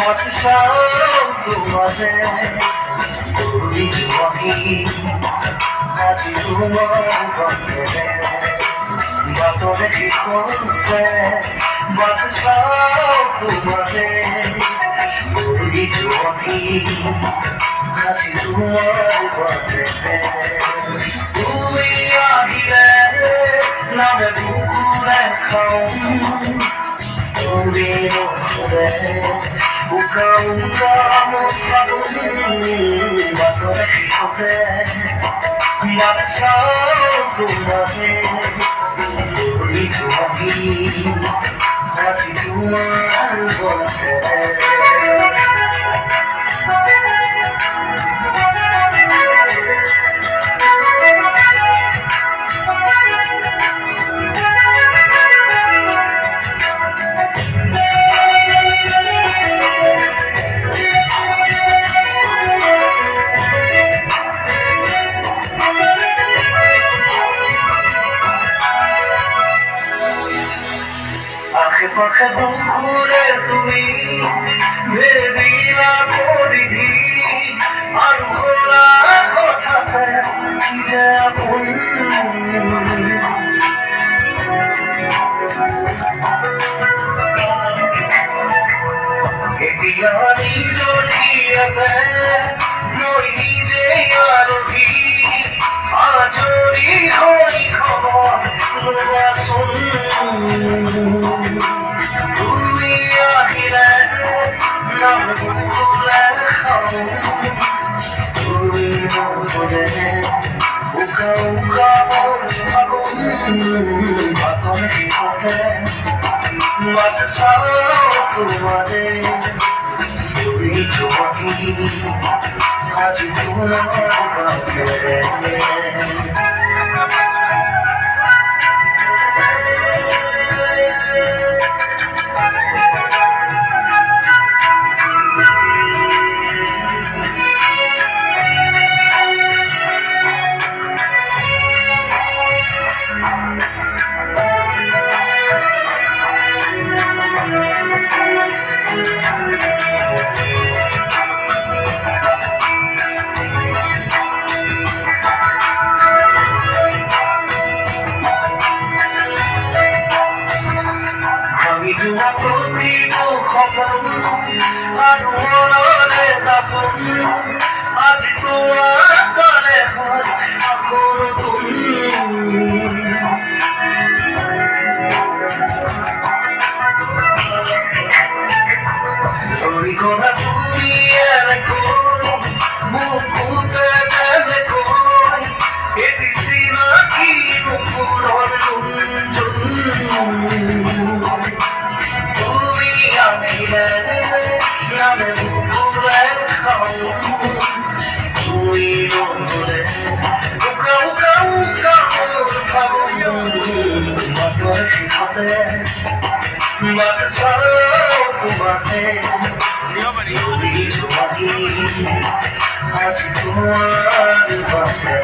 বাদশাহ তোমারে তুই জোয়ানি আজ তোমার বন্ধে বাতরে কি করতে বাদশাহ তোমারে তুই জোয়ানি আজ তোমার বন্ধে তুমি আহিলে নামে বুকুরে খাও তুমি নখরে উকা উকা মোফাগুনি বাতরে শিখতে বাদশাহ তোমারে তুই জোয়ানি আজ তোমার বন্ধে আশেপাশে দুপুরে তুমি বেদিনা পরিধি আর ঘোরা কথাতে কি যে আপন এতিয়া নিজৰ ইয়াতে নৈ নিজে আৰোহী আজৰি হৈ খবৰ লোৱাচোন তুমি আহিলে নাম বুকুৰে খাওঁ তুমি নগলে উকা উকা ফাগুন বাতৰে শিকতে বাদশাহ তোমারে তুই জোয়ানি আজ তোমার বন্ধে তোমা প্রতিটো খবর আর মনরে দাপন আজ তোমার পালে হয় আকর চুরি করা তুমি বুকুতে যাবে কই এটি সিনা কি নুপুরর লুঞ্জন নামে বুকুরে খাও তুই নগলে উকা উকা উকা ফাগুন বাতরে শিখতে বাদশাহ তোমারে তুই জোয়ানি আজ তোমার বন্ধে